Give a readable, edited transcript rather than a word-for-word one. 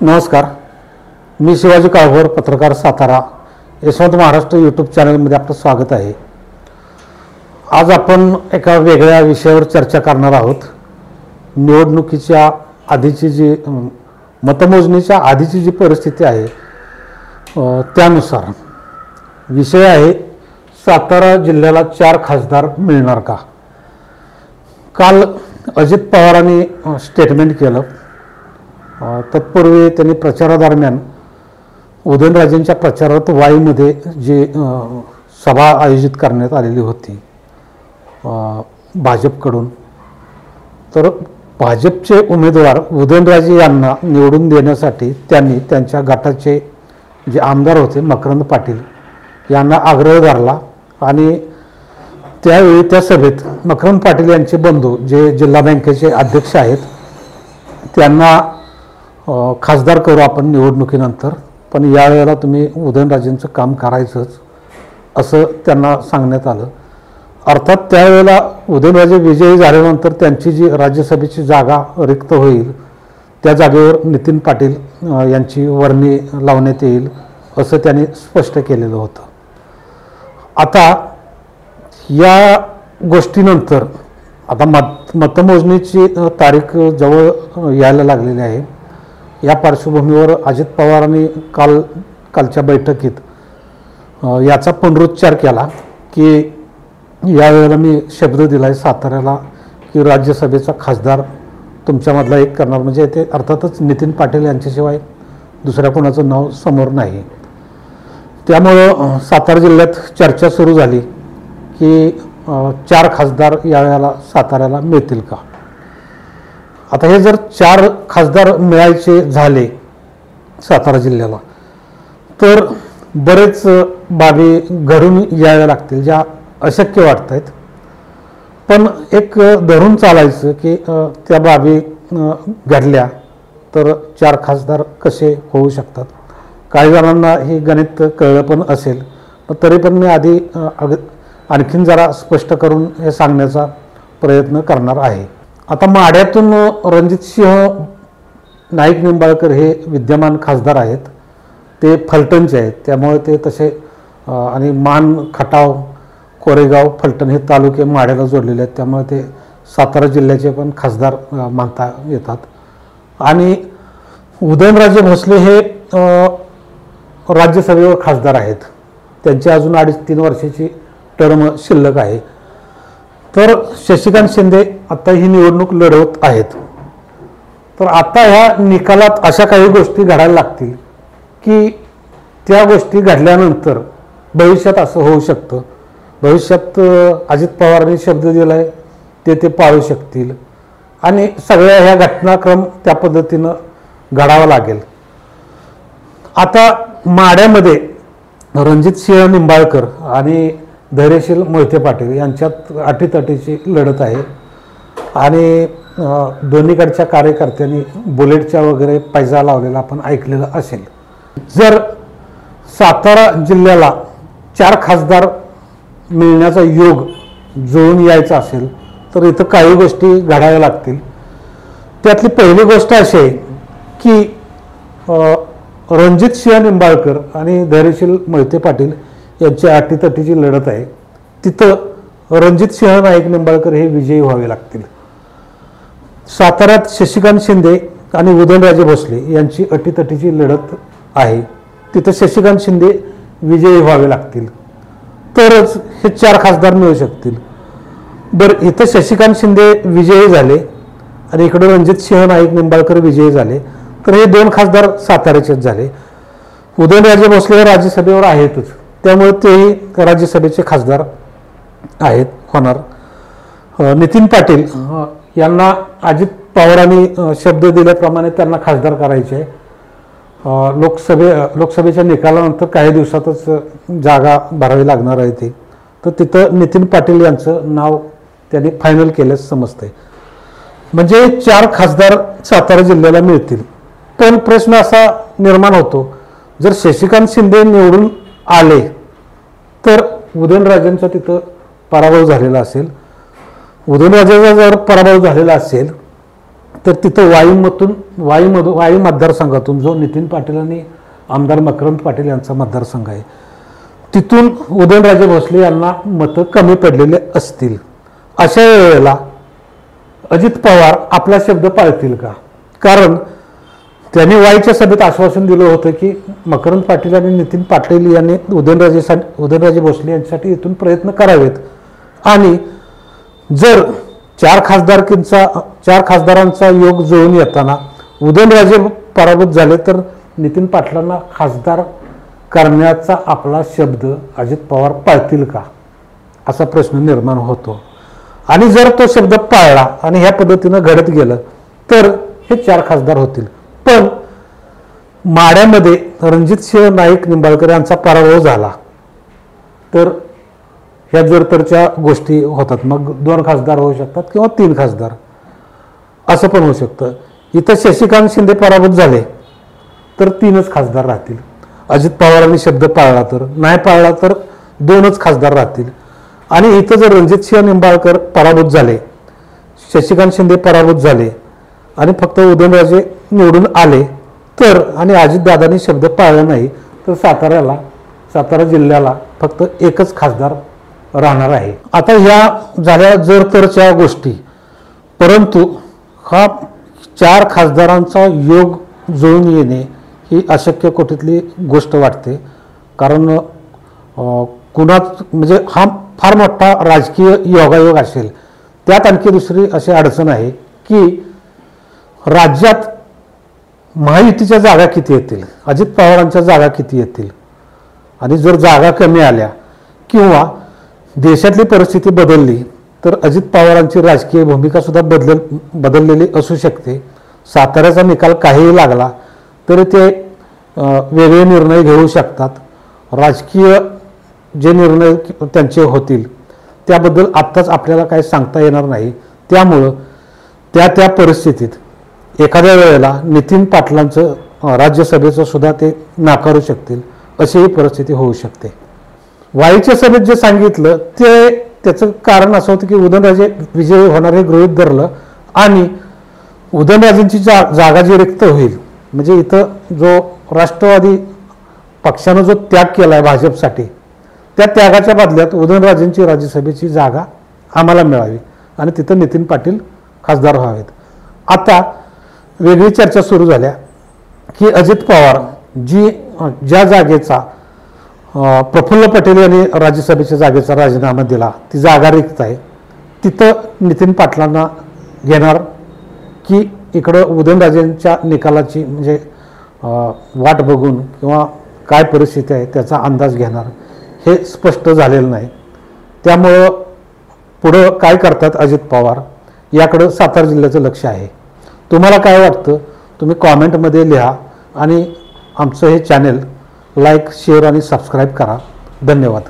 नमस्कार, मी शिवाजी काळभोर, पत्रकार, सातारा. यशवंत महाराष्ट्र यूट्यूब चॅनलमध्ये आपलं स्वागत आहे. आज आपण एका वेगळ्या विषयावर चर्चा करणार आहोत. निवडणुकीच्या आधीची जी मतमोजणीच्या आधीची जी परिस्थिती आहे त्यानुसार विषय आहे, सातारा जिल्ह्याला 4 खासदार मिळणार का. काल अजित पवारांनी स्टेटमेंट केलं. तत्पूर्वी त्यांनी प्रचारादरम्यान उदयनराजेंच्या प्रचारार्थ वाईमध्ये जी सभा आयोजित करण्यात आलेली होती भाजपकडून, तर भाजपचे उमेदवार उदयनराजे यांना निवडून देण्यासाठी त्यांनी त्यांच्या गटाचे जे आमदार होते मकरंद पाटील यांना आग्रह धरला आणि त्यावेळी त्या सभेत मकरंद पाटील यांचे बंधू जे जिल्हा बँकेचे अध्यक्ष आहेत त्यांना खासदार करू आपण निवडणुकीनंतर, पण यावेळेला तुम्ही उदयनराजेंचं काम करायचंच असं त्यांना सांगण्यात आलं. अर्थात त्यावेळेला उदयनराजे विजयी झाल्यानंतर त्यांची जी राज्यसभेची जागा रिक्त होईल त्या जागेवर नितीन पाटील यांची वर्णी लावण्यात येईल असं त्यांनी स्पष्ट केलेलं होतं. आता या गोष्टीनंतर आता मतमोजणीची तारीख जवळ यायला लागलेली आहे. या पार्श्वभूमीवर अजित पवारांनी कालच्या बैठकीत याचा पुनरुच्चार केला की यावेळेला मी शब्द दिला आहे साताऱ्याला की राज्यसभेचा खासदार तुमच्यामधला एक करणार, म्हणजे ते अर्थातच नितीन पाटील यांच्याशिवाय दुसऱ्या कोणाचं नाव समोर नाही. त्यामुळं सातारा जिल्ह्यात चर्चा सुरू झाली की 4 खासदार यावेळेला साताऱ्याला मिळतील का. आता हे जर 4 खासदार मिळायचे झाले सातारा जिल्ह्याला तर बरेच बाबी घडून याव्या लागतील ज्या अशक्य वाटत आहेत. पण एक धरून चालायचं की त्या बाबी घडल्या तर 4 खासदार कसे होऊ शकतात. काही जणांना हे गणित कळलं पण असेल, पण तरी पण मी आधी आणखीन जरा स्पष्ट करून हे सांगण्याचा प्रयत्न करणार आहे. आता माढ्यातून रणजितसिंह नाईक निंबाळकर हे विद्यमान खासदार आहेत. ते फलटणचे आहेत, त्यामुळे ते तसे आणि मान, खटाव, कोरेगाव, फलटण हे तालुके माढ्याला जोडलेले आहेत, त्यामुळे ते सातारा जिल्ह्याचे पण खासदार मानता येतात. आणि उदयनराजे भोसले हे राज्यसभेवर खासदार आहेत. त्यांची अजून 2.5-3 वर्षाची टर्म शिल्लक आहे. तर शशिकांत शिंदे आता ही निवडणूक लढवत आहेत. तर आता ह्या निकालात अशा काही गोष्टी घडायला लागतील की त्या गोष्टी घडल्यानंतर भविष्यात असं होऊ शकतं. भविष्यात अजित पवारांनी शब्द दिला आहे ते पाळू शकतील आणि सगळ्या ह्या घटनाक्रम त्या पद्धतीनं घडावा लागेल. आता माढ्यामध्ये रणजितसिंह निंबाळकर आणि धैर्यशील मोहिते पाटील यांच्यात अटीतटीची लढत आहे आणि दोन्हीकडच्या कार्यकर्त्यांनी बुलेटच्या वगैरे पैजा लावलेला आपण ऐकलेलं असेल. जर सातारा जिल्ह्याला 4 खासदार मिळण्याचा योग जुळून यायचा असेल तर इथं काही गोष्टी घडाव्या लागतील. त्यातली पहिली गोष्ट अशी आहे की रणजितसिंह निंबाळकर आणि धैर्यशील मोहिते पाटील यांची अटीतटीची लढत आहे. तिथं रणजितसिंह नाईक निंबाळकर हे विजयी व्हावे लागतील. साताऱ्यात शशिकांत शिंदे आणि उदयनराजे भोसले यांची अटीतटीची लढत आहे. तिथं शशिकांत शिंदे विजयी व्हावे लागतील तरच हे 4 खासदार मिळू शकतील. बरं, इथं शशिकांत शिंदे विजयी झाले आणि इकडं रणजितसिंह नाईक निंबाळकर विजयी झाले तर हे 2 खासदार साताऱ्याचेच झाले. उदयनराजे भोसले राज्यसभेवर आहेतच, त्यामुळे तेही राज्यसभेचे खासदार आहेत होणार. नितीन पाटील यांना अजित पवारांनी शब्द दिल्याप्रमाणे त्यांना खासदार करायचे आहे. लोकसभेच्या निकालानंतर काही दिवसातच जागा भरावी लागणार आहे ती, तर तिथं नितीन पाटील यांचं नाव त्यांनी फायनल केल्याचं समजतंय. म्हणजे 4 खासदार सातारा जिल्ह्याला मिळतील. पण प्रश्न असा निर्माण होतो, जर शशिकांत शिंदे निवडून आले तर उदयनराजेंचा तिथं पराभव झालेला असेल. उदयनराजेचा जर पराभव झालेला असेल तर तिथं वाई मतदारसंघातून जो नितीन पाटील आणि आमदार मकरंद पाटील यांचा मतदारसंघ आहे, तिथून उदयनराजे भोसले यांना मतं कमी पडलेले असतील. अशा वेळेला अजित पवार आपला शब्द पाळतील का? कारण त्यांनी वाईच्या सभेत आश्वासन दिलं होतं की मकरंद पाटील आणि नितीन पाटील यांनी उदयनराजे भोसले यांच्यासाठी इथून प्रयत्न करावेत, आणि जर चार खासदारांचा योग जुळून येताना उदयनराजे पराभूत झाले तर नितीन पाटलांना खासदार करण्याचा आपला शब्द अजित पवार पाळतील का, असा प्रश्न निर्माण होतो. आणि जर तो शब्द पाळला आणि ह्या पद्धतीनं घडत गेलं तर हे 4 खासदार होतील. पण माढ्यामध्ये रणजितसिंह नाईक निंबाळकर यांचा पराभव झाला तर ह्या जरतरच्या गोष्टी होतात. मग 2 खासदार होऊ शकतात किंवा 3 खासदार असं पण होऊ शकतं. इथं शशिकांत शिंदे पराभूत झाले तर 3च खासदार राहतील. अजित पवारांनी शब्द पाळला तर, नाही पाळला तर 2च खासदार राहतील. आणि इथं जर रणजितसिंह निंबाळकर पराभूत झाले, शशिकांत शिंदे पराभूत झाले आणि फक्त उदयनराजे निवडून आले तर, आणि अजितदादांनी शब्द पाळला नाही तर सातारा जिल्ह्याला फक्त 1च खासदार राहणार आहे. आता ह्या झाल्या जर तरच्या गोष्टी, परंतु हा 4 खासदारांचा योग जुळून येणे ही अशक्य कोटीतली गोष्ट वाटते. कारण म्हणजे हा फार मोठा राजकीय योगायोग असेल. त्यात आणखी दुसरी अशी अडचण आहे की राज्यात महायुतीच्या जागा किती येतील, अजित पवारांच्या जागा किती येतील, आणि जर जागा कमी आल्या किंवा देशातली परिस्थिती बदलली तर अजित पवारांची राजकीय भूमिका सुद्धा बदललेली असू शकते. साताऱ्याचा निकाल काहीही लागला तरी ते वेगळे निर्णय घेऊ शकतात. राजकीय जे निर्णय त्यांचे होतील त्याबद्दल आत्ताच आपल्याला काही सांगता येणार नाही. त्यामुळं त्या परिस्थितीत एखाद्या वेळेला नितीन पाटलांचं राज्यसभेचं सुद्धा ते नाकारू शकतील, अशीही परिस्थिती होऊ शकते. वाईच्या सभेत जे सांगितलं त्याचं कारण असं होतं की उदयनराजे विजयी होणार हे गृहीत धरलं आणि उदयनराजेंची जागा जी रिक्त होईल, म्हणजे इथं जो राष्ट्रवादी पक्षानं जो त्याग केला आहे भाजपसाठी, त्या त्यागाच्या बदल्यात उदयनराजेंची राज्यसभेची जागा आम्हाला मिळावी आणि तिथं नितीन पाटील खासदार व्हावेत. आता वेगळी चर्चा सुरू झाल्या की अजित पवार ज्या जागेचा प्रफुल्ल पटेल यांनी राज्यसभेच्या जागेचा राजीनामा दिला, ती जागा रिक्त आहे, तिथं नितीन पाटलांना घेणार की इकडं उदयनराजेंच्या निकालाची म्हणजे वाट बघून किंवा काय परिस्थिती आहे त्याचा अंदाज घेणार, हे स्पष्ट झालेलं नाही. त्यामुळं पुढं काय करतात अजित पवार याकडं सातारा जिल्ह्याचं लक्ष आहे. तुम्हाला काय वाटतं तुम्ही कॉमेंटमध्ये लिहा आणि आमचं हे चॅनेल लाईक, शेअर आणि सबस्क्राईब करा. धन्यवाद.